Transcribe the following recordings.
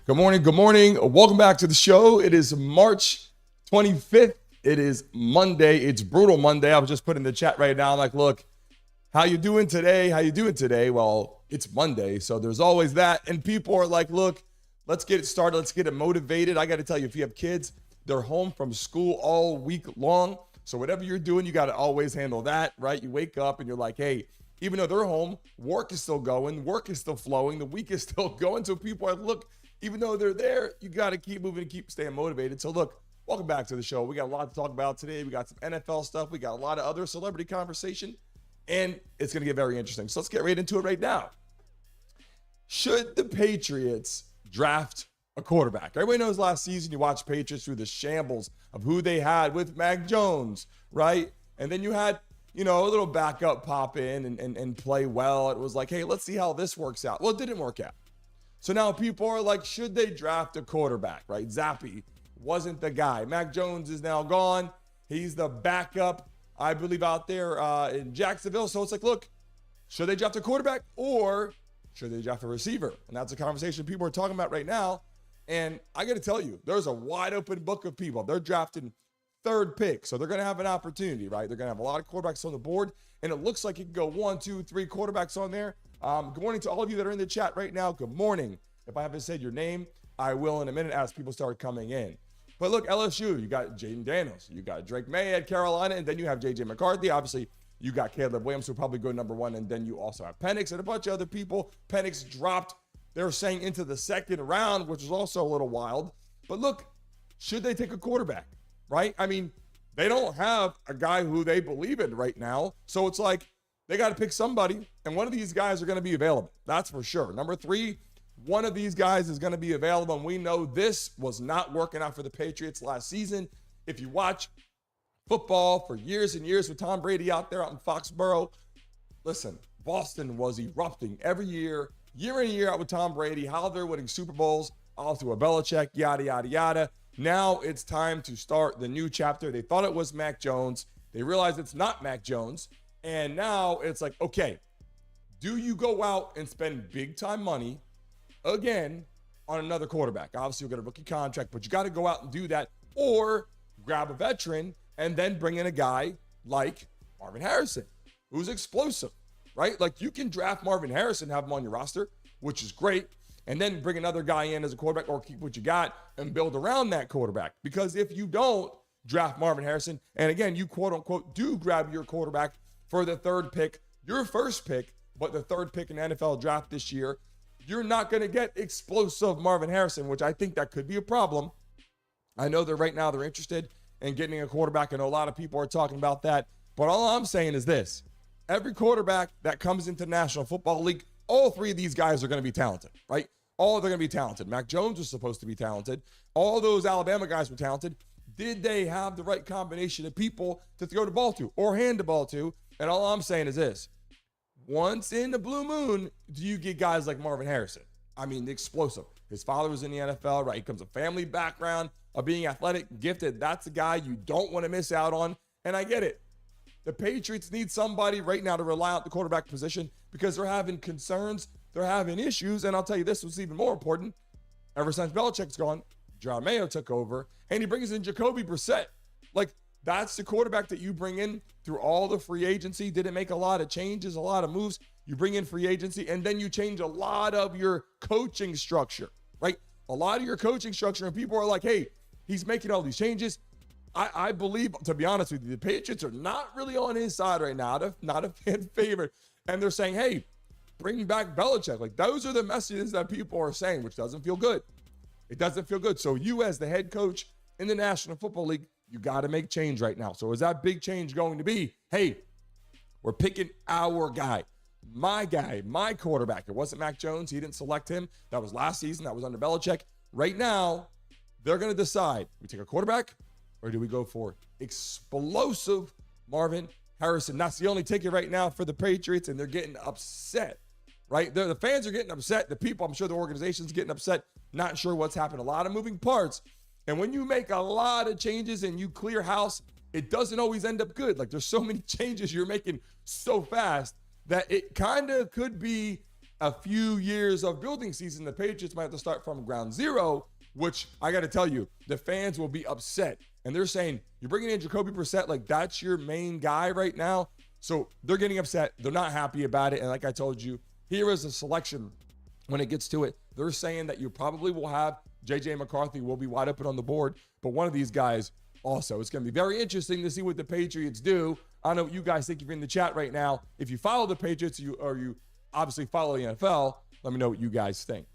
Good morning. Good morning. Welcome back to the show. It is March 25th. It is Monday. It's Brutal Monday. I was just putting in the chat right now. I'm like, look, how you doing today? How you doing today? Well, it's Monday, so there's always that. And people are like, look, let's get it started. Let's get it motivated. I got to tell you, if you have kids, they're home from school all week long. So whatever you're doing, you got to always handle that, right? You wake up and you're like, hey, even though they're home, work is still going. Work is still flowing. The week is still going. So people are like, look, even though they're there, you got to keep moving and keep staying motivated. So look, welcome back to the show. We got a lot to talk about today. We got some NFL stuff. We got a lot of other celebrity conversation, and it's going to get very interesting. So let's get right into it right now. Should the Patriots draft a quarterback? Everybody knows last season you watched Patriots through the shambles of who they had with Mac Jones, right? And then you had, a little backup pop in and play well. It was like, hey, let's see how this works out. Well, it didn't work out. So now people are like, should they draft a quarterback, right? Zappy wasn't the guy. Mac Jones is now gone. He's the backup, I believe, out there in Jacksonville. So it's like, look, should they draft a quarterback or should they draft a receiver? And that's a conversation people are talking about right now. And I got to tell you, there's a wide open book of people. They're drafting third pick. So they're going to have an opportunity, right? They're going to have a lot of quarterbacks on the board. And it looks like you can go 1, 2, 3 quarterbacks on there. Good morning to all of you that are in the chat right now. Good morning. If I haven't said your name, I will in a minute as people start coming in. But look, LSU, you got Jaden Daniels. You got Drake May at Carolina, and then you have J.J. McCarthy. Obviously, you got Caleb Williams, who will probably go number 1, and then you also have Penix and a bunch of other people. Penix dropped, they were saying, into the second round, which is also a little wild. But look, should they take a quarterback, right? I mean, they don't have a guy who they believe in right now. So it's like, they got to pick somebody, and one of these guys are going to be available. That's for sure. Number 3, one of these guys is going to be available, and we know this was not working out for the Patriots last season. If you watch football for years and years with Tom Brady out there out in Foxborough, listen, Boston was erupting every year in, year out with Tom Brady, how they're winning Super Bowls, all through a Belichick, yada, yada, yada. Now it's time to start the new chapter. They thought it was Mac Jones. They realized it's not Mac Jones. And now it's like, okay, do you go out and spend big time money again on another quarterback? Obviously, you'll get a rookie contract, but you got to go out and do that, or grab a veteran and then bring in a guy like Marvin Harrison, who's explosive, right? Like, you can draft Marvin Harrison, have him on your roster, which is great, and then bring another guy in as a quarterback, or keep what you got and build around that quarterback. Because if you don't draft Marvin Harrison, and again, you quote unquote do grab your quarterback for the third pick, your first pick, but the third pick in the NFL draft this year, you're not going to get explosive Marvin Harrison, which I think that could be a problem. I know that right now they're interested in getting a quarterback. I know a lot of people are talking about that. But all I'm saying is this. Every quarterback that comes into the National Football League, all 3 of these guys are going to be talented, right? All they're going to be talented. Mac Jones was supposed to be talented. All those Alabama guys were talented. Did they have the right combination of people to throw the ball to or hand the ball to? And all I'm saying is this. Once in the blue moon, do you get guys like Marvin Harrison? I mean, explosive. His father was in the NFL, right? He comes from a family background of being athletic, gifted. That's a guy you don't want to miss out on. And I get it. The Patriots need somebody right now to rely on the quarterback position because they're having concerns. They're having issues. And I'll tell you this was even more important. Ever since Belichick's gone, John Mayo took over, and he brings in Jacoby Brissett. Like, that's the quarterback that you bring in through all the free agency. Didn't make a lot of changes, a lot of moves. You bring in free agency, and then you change a lot of your coaching structure, right? A lot of your coaching structure, and people are like, hey, he's making all these changes. I believe, to be honest with you, the Patriots are not really on his side right now, not a fan favorite. And they're saying, hey, bring back Belichick. Like, those are the messages that people are saying, which doesn't feel good. It doesn't feel good. So you, as the head coach in the National Football League, you got to make change right now. So is that big change going to be, hey, we're picking our guy, my quarterback. It wasn't Mac Jones. He didn't select him. That was last season. That was under Belichick. Right now, they're going to decide, we take a quarterback or do we go for explosive Marvin Harrison? That's the only ticket right now for the Patriots, and they're getting upset, right? The fans are getting upset. The people, I'm sure the organization's getting upset, not sure what's happened. A lot of moving parts. And when you make a lot of changes and you clear house, it doesn't always end up good. Like, there's so many changes you're making so fast that it kind of could be a few years of building season, the Patriots might have to start from ground zero, which I got to tell you, the fans will be upset. And they're saying, you're bringing in Jacoby Brissett, like that's your main guy right now. So they're getting upset. They're not happy about it. And like I told you, here is a selection when it gets to it. They're saying that you probably will have J.J. McCarthy will be wide open on the board, but one of these guys also. It's going to be very interesting to see what the Patriots do. I know what you guys think. If you're in the chat right now, if you follow the Patriots, you obviously follow the NFL, let me know what you guys think.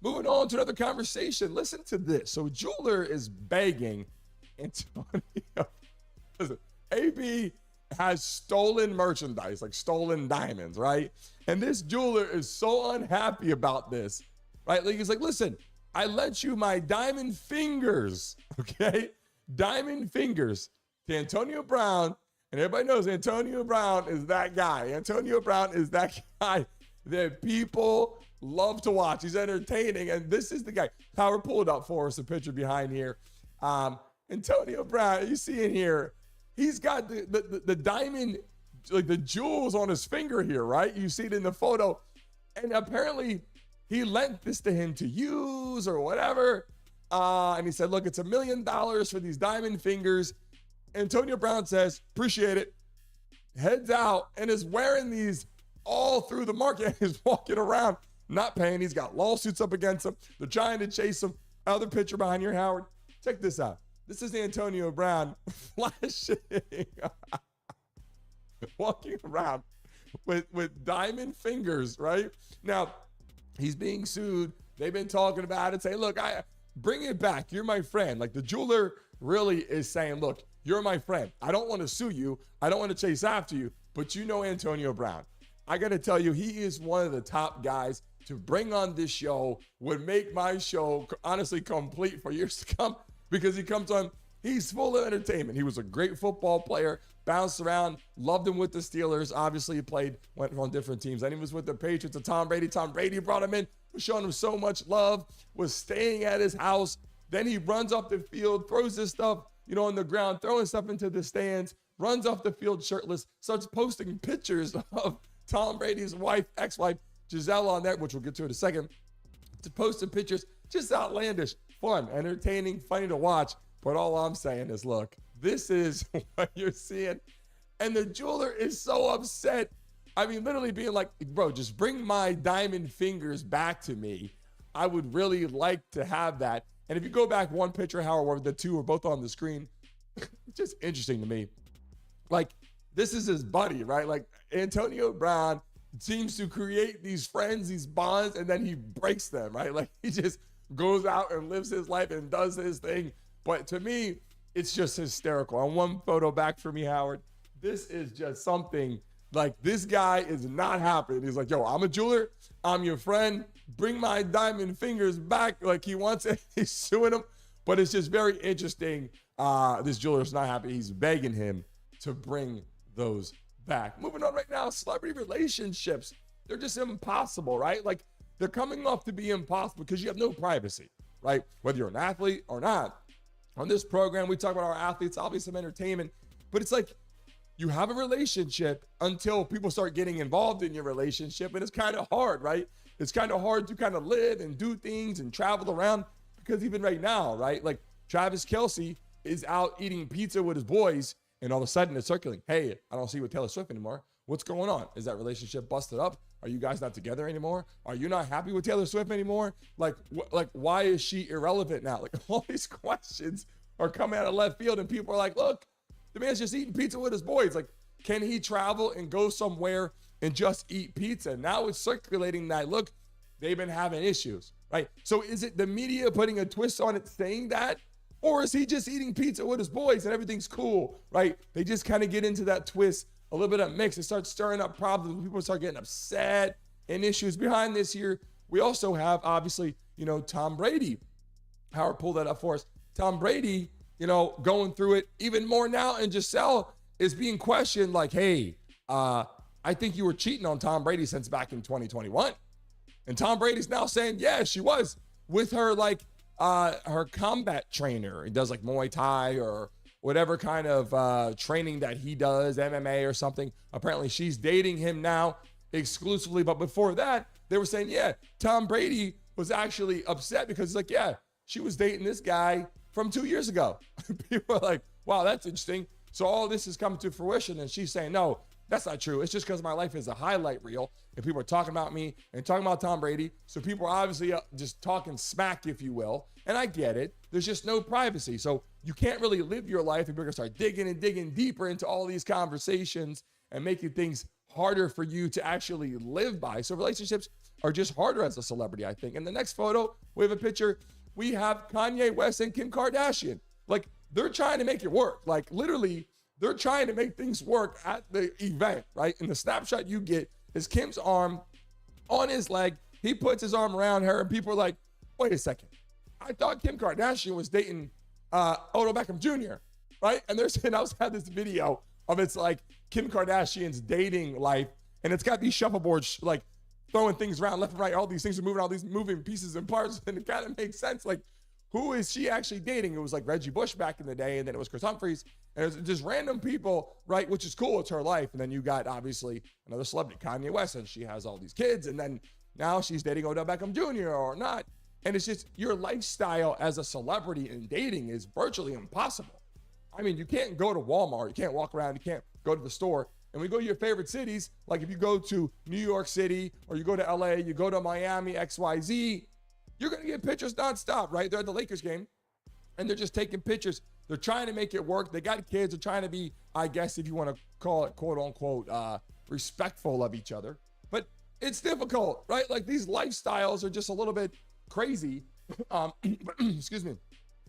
Moving on to another conversation. Listen to this. So Jeweler is begging Antonio. Listen, AB has stolen merchandise, like stolen diamonds, right? And this jeweler is so unhappy about this, right? Like he's like, listen, I lent you my diamond fingers, okay? Diamond fingers to Antonio Brown. And everybody knows Antonio Brown is that guy. Antonio Brown is that guy that people love to watch. He's entertaining. And this is the guy. Howard, pull it up for us, a picture behind here. Antonio Brown, you see in here, he's got the diamond, like the jewels on his finger here, right? You see it in the photo. And apparently he lent this to him to use or whatever. And he said, look, it's $1 million for these diamond fingers. Antonio Brown says, appreciate it. Heads out and is wearing these all through the market. He's walking around, not paying. He's got lawsuits up against him. They're trying to chase him. Other picture behind here, Howard. Check this out. This is Antonio Brown flashing, walking around with diamond fingers, right? Now, he's being sued. They've been talking about it, saying, look, bring it back. You're my friend. Like the jeweler really is saying, look, you're my friend. I don't want to sue you. I don't want to chase after you, but you know Antonio Brown. I got to tell you, he is one of the top guys to bring on this show, would make my show honestly complete for years to come because he comes on, he's full of entertainment. He was a great football player, bounced around, loved him with the Steelers. Obviously, he went on different teams. Then he was with the Patriots and Tom Brady. Tom Brady brought him in, was showing him so much love, was staying at his house. Then he runs off the field, throws his stuff, on the ground, throwing stuff into the stands, runs off the field shirtless, starts posting pictures of Tom Brady's wife, ex-wife, Giselle on there, which we'll get to in a second, to posting pictures, just outlandish, fun, entertaining, funny to watch. But all I'm saying is, look, this is what you're seeing. And the jeweler is so upset. I mean, literally being like, bro, just bring my diamond fingers back to me. I would really like to have that. And if you go back one picture, however, the two are both on the screen, it's just interesting to me. Like, this is his buddy, right? Like, Antonio Brown seems to create these friends, these bonds, and then he breaks them, right? Like, he just goes out and lives his life and does his thing. But to me, it's just hysterical. On one photo back for me, Howard, this is just something like this guy is not happy. He's like, yo, I'm a jeweler. I'm your friend. Bring my diamond fingers back. Like he wants it. He's suing him. But it's just very interesting. This jeweler's not happy. He's begging him to bring those back. Moving on right now, celebrity relationships. They're just impossible, right? Like they're coming off to be impossible because you have no privacy, right? Whether you're an athlete or not. On this program, we talk about our athletes, obviously some entertainment, but it's like you have a relationship until people start getting involved in your relationship. And it's kind of hard, right? It's kind of hard to kind of live and do things and travel around because even right now, right? Like Travis Kelce is out eating pizza with his boys and all of a sudden it's circling. Hey, I don't see you with Taylor Swift anymore. What's going on? Is that relationship busted up? Are you guys not together anymore? Are you not happy with Taylor Swift anymore? Like why is she irrelevant now? Like all these questions are coming out of left field and people are like, look, the man's just eating pizza with his boys. Like, can he travel and go somewhere and just eat pizza? Now it's circulating that, look, they've been having issues, right? So is it the media putting a twist on it saying that? Or is he just eating pizza with his boys and everything's cool, right? They just kind of get into that twist, a little bit of mix. It starts stirring up problems. People start getting upset and issues behind this here. We also have, obviously, Tom Brady. Howard pulled that up for us. Tom Brady, going through it even more now. And Giselle is being questioned like, hey, I think you were cheating on Tom Brady since back in 2021. And Tom Brady's now saying, yeah, she was with her, like her combat trainer. He does like Muay Thai or whatever kind of training that he does, MMA or something. Apparently she's dating him now. exclusively. But before that, they were saying, yeah, Tom Brady was actually upset because it's like, yeah, she was dating this guy from 2 years ago. People are like, wow, that's interesting. So all this is coming to fruition. And she's saying, no, that's not true. It's just because my life is a highlight reel and people are talking about me and talking about Tom Brady. So people are obviously just talking smack, if you will. And I get it. There's just no privacy. So you can't really live your life if you're going to start digging and digging deeper into all these conversations and making things harder for you to actually live by. So relationships are just harder as a celebrity, I think. In the next photo, we have a picture. We have Kanye West and Kim Kardashian. Like, they're trying to make it work. Like, literally, they're trying to make things work at the event, right? And the snapshot you get is Kim's arm on his leg. He puts his arm around her, and people are like, wait a second. I thought Kim Kardashian was dating Odell Beckham Jr., right? And I had this video of it's like Kim Kardashian's dating life, and it's got these shuffleboards like throwing things around left and right. All these things are moving, all these moving pieces and parts, and it kind of makes sense. Like, who is she actually dating? It was like Reggie Bush back in the day, and then it was Chris Humphries, and it was just random people, right? Which is cool. It's her life. And then you got, obviously, another celebrity, Kanye West, and she has all these kids, and then now she's dating Odell Beckham Jr. or not. And it's just your lifestyle as a celebrity in dating is virtually impossible. I mean, you can't go to Walmart. You can't walk around. You can't go to the store. And we go to your favorite cities, like if you go to New York City or you go to LA, you go to Miami, XYZ, you're going to get pictures nonstop, right? They're at the Lakers game and they're just taking pictures. They're trying to make it work. They got kids. They're trying to be, I guess, if you want to call it, quote unquote, respectful of each other. But it's difficult, right? Like, these lifestyles are just a little bit crazy. Excuse me.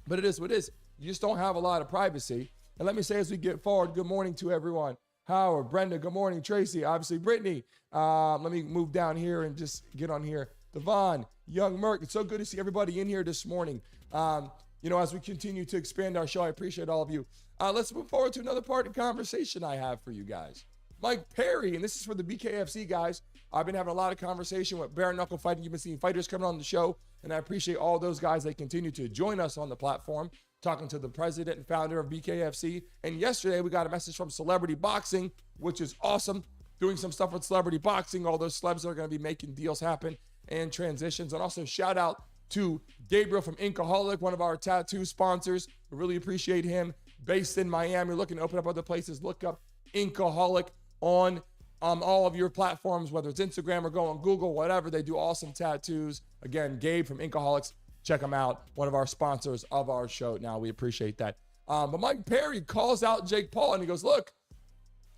But it is what it is. You just don't have a lot of privacy. And let me say, as we get forward, good morning to everyone. Howard, Brenda, good morning. Tracy, obviously Brittany. Let me move down here and just get on here. Devon, Young Merck, it's so good to see everybody in here this morning. As we continue to expand our show, I appreciate all of you. Let's move forward to another part of the conversation I have for you guys. Mike Perry, and this is for the BKFC guys. I've been having a lot of conversation with Bareknuckle fighting. You've been seeing fighters coming on the show, and I appreciate all those guys that continue to join us on the platform, talking to the president and founder of BKFC. And yesterday, we got a message from Celebrity Boxing, which is awesome. Doing some stuff with Celebrity Boxing, all those celebs are going to be making deals happen and transitions. And also shout out to Gabriel from Inkaholic, one of our tattoo sponsors. We really appreciate him. Based in Miami, looking to open up other places. Look up Inkaholic on all of your platforms, whether it's Instagram or go on Google, whatever. They do awesome tattoos. Again, Gabe from Inkaholics. Check them out. One of our sponsors of our show. Now, we appreciate that. But Mike Perry calls out Jake Paul and he goes, look,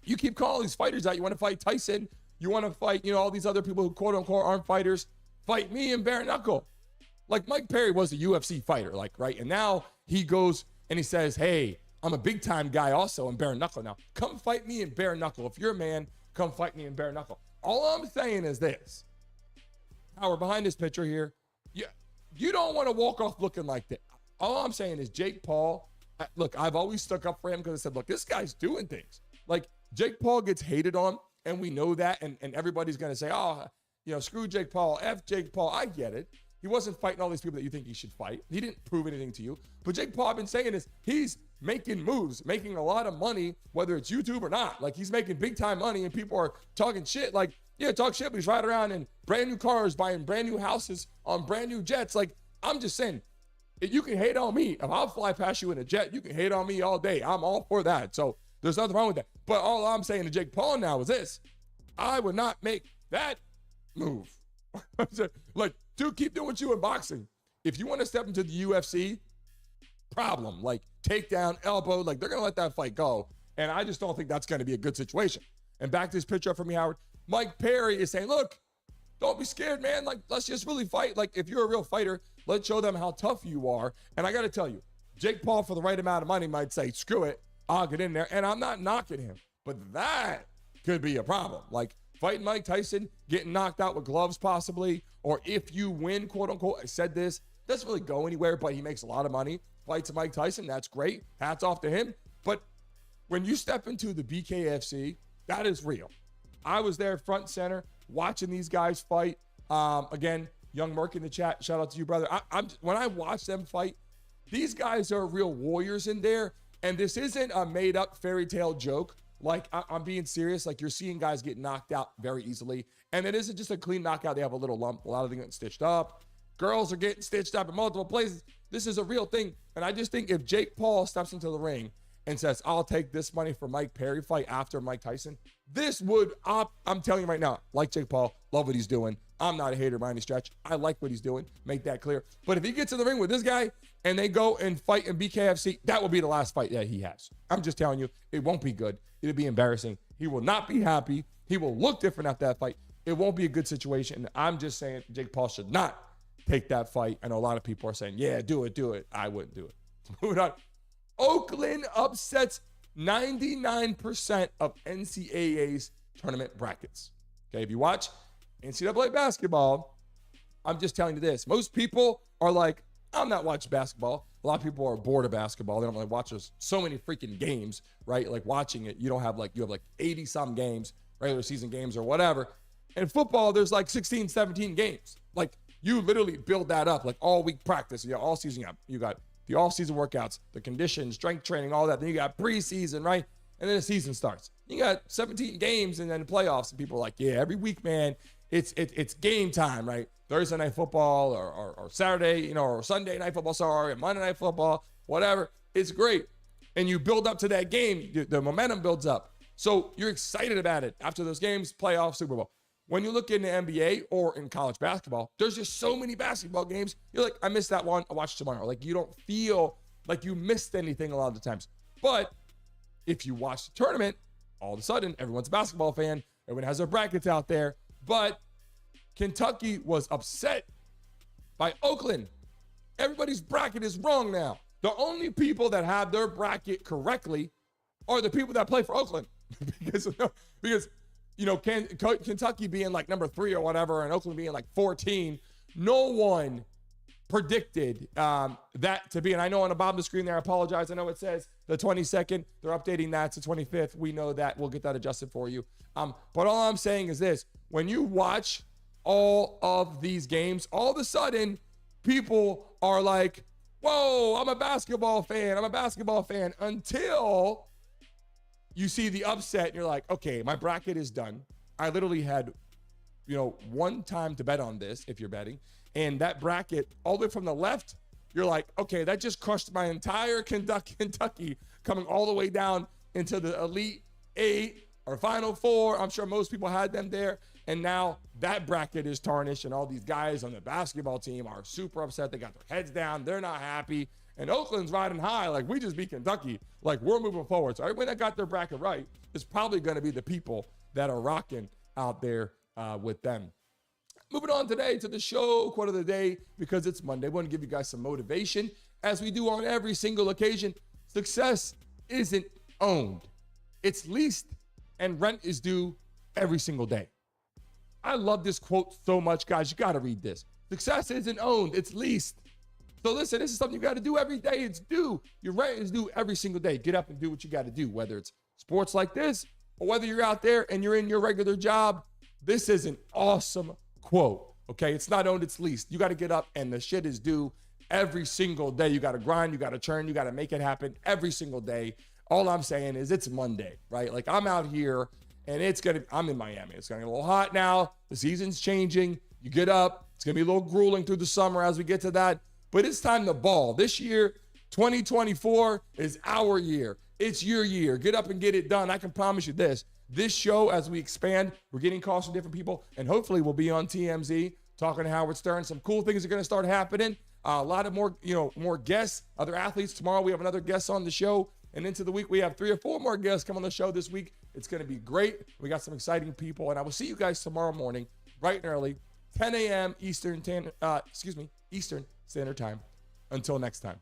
you keep calling these fighters out. You want to fight Tyson. You want to fight, all these other people who quote unquote aren't fighters. Fight me and Bareknuckle. Like, Mike Perry was a UFC fighter, like, right? And now he goes and he says, hey, I'm a big time guy also in Bareknuckle now. Come fight me in Bareknuckle. If you're a man, come fight me in Bareknuckle. All I'm saying is this. Howard, behind this picture here, you don't want to walk off looking like that. All I'm saying is Jake Paul, look, I've always stuck up for him because I said, look, this guy's doing things. Like, Jake Paul gets hated on, and we know that, and everybody's going to say, oh, screw Jake Paul, F Jake Paul. I get it. He wasn't fighting all these people that you think he should fight. He didn't prove anything to you. But Jake Paul, I've been saying is he's making moves, making a lot of money, whether it's YouTube or not. Like, he's making big time money and people are talking shit. Like, yeah, talk shit, but he's riding around in brand new cars, buying brand new houses on brand new jets. Like, I'm just saying, you can hate on me. If I'll fly past you in a jet, you can hate on me all day. I'm all for that. So there's nothing wrong with that. But all I'm saying to Jake Paul now is this. I would not make that move. Like, dude, keep doing what you in boxing. If you want to step into the UFC, problem. Like, takedown, elbow, like, they're going to let that fight go. And I just don't think that's going to be a good situation. And back to this picture up for me, Howard. Mike Perry is saying, look, don't be scared, man. Like, let's just really fight. Like, if you're a real fighter, let's show them how tough you are. And I got to tell you, Jake Paul, for the right amount of money, might say, screw it, I'll get in there. And I'm not knocking him. But that could be a problem. Like, fighting Mike Tyson, getting knocked out with gloves possibly, or if you win, quote unquote, I said this, doesn't really go anywhere, but he makes a lot of money. Fights Mike Tyson, that's great. Hats off to him. But when you step into the BKFC, that is real. I was there front and center watching these guys fight. Again, Young Merck in the chat, shout out to you, brother. When I watch them fight, these guys are real warriors in there, and this isn't a made-up fairy tale joke. Like, I'm being serious. Like, you're seeing guys get knocked out very easily. And it isn't just a clean knockout. They have a little lump. A lot of them getting stitched up. Girls are getting stitched up in multiple places. This is a real thing. And I just think if Jake Paul steps into the ring and says, I'll take this money for Mike Perry fight after Mike Tyson, this would, I'm telling you right now, like Jake Paul, love what he's doing. I'm not a hater by any stretch. I like what he's doing. Make that clear. But if he gets in the ring with this guy and they go and fight in BKFC, that will be the last fight that he has. I'm just telling you, it won't be good. It'll be embarrassing. He will not be happy. He will look different after that fight. It won't be a good situation. I'm just saying Jake Paul should not take that fight. I know a lot of people are saying, yeah, do it. I wouldn't do it. Moving on. Oakland upsets 99% of NCAA's tournament brackets. Okay, if you watch NCAA basketball, I'm just telling you this. Most people are like, I'm not watching basketball. A lot of people are bored of basketball. They don't really watch so many freaking games, right? Like watching it, you have like 80 some games, regular season games or whatever. In football, there's like 16, 17 games. Like you literally build that up, like all week practice, all season. You got the all-season workouts, the conditions, strength training, all that. Then you got preseason, right? And then the season starts. You got 17 games and then the playoffs. And people are like, yeah, every week, man, it's game time, right? Thursday night football or Saturday, or Sunday night football, sorry, Monday night football, whatever. It's great. And you build up to that game. The momentum builds up. So you're excited about it. After those games, playoffs, Super Bowl. When you look in the NBA or in college basketball, there's just so many basketball games. You're like, I missed that one. I'll watch tomorrow. Like you don't feel like you missed anything a lot of the times. But if you watch the tournament, all of a sudden, everyone's a basketball fan. Everyone has their brackets out there. But Kentucky was upset by Oakland. Everybody's bracket is wrong now. The only people that have their bracket correctly are the people that play for Oakland. because Kentucky being like number 3 or whatever, and Oakland being like 14, no one predicted that to be. And I know on the bottom of the screen there, I apologize. I know it says the 22nd. They're updating that to 25th. We know that. We'll get that adjusted for you. But all I'm saying is this. When you watch all of these games, all of a sudden, people are like, whoa, I'm a basketball fan. Until you see the upset and you're like, okay, my bracket is done. I literally had, one time to bet on this if you're betting. And that bracket, all the way from the left, you're like, okay, that just crushed my entire Kentucky coming all the way down into the Elite 8 or Final 4. I'm sure most people had them there. And now that bracket is tarnished and all these guys on the basketball team are super upset. They got their heads down. They're not happy. And Oakland's riding high, like we just beat Kentucky, like we're moving forward. So everybody that got their bracket right is probably going to be the people that are rocking out there with them. Moving on today to the show, quote of the day, because it's Monday. I want to give you guys some motivation. As we do on every single occasion, success isn't owned. It's leased and rent is due every single day. I love this quote so much, guys. You got to read this. Success isn't owned, it's leased. So listen, this is something you got to do every day. It's due. Your rent is due every single day. Get up and do what you got to do, whether it's sports like this or whether you're out there and you're in your regular job. This is an awesome quote, okay? It's not owned, it's leased. You got to get up and the shit is due every single day. You got to grind, you got to churn, you got to make it happen every single day. All I'm saying is it's Monday, right? Like I'm out here and I'm in Miami. It's going to get a little hot now. The season's changing. You get up. It's going to be a little grueling through the summer as we get to that. But it's time to ball. This year, 2024 is our year. It's your year. Get up and get it done. I can promise you this. This show, as we expand, we're getting calls from different people, and hopefully we'll be on TMZ talking to Howard Stern. Some cool things are going to start happening. A lot of more guests, other athletes. Tomorrow we have another guest on the show, and into the week we have 3 or 4 more guests come on the show this week. It's going to be great. We got some exciting people, and I will see you guys tomorrow morning, bright and early, 10 a.m. Eastern Standard Time. Until next time.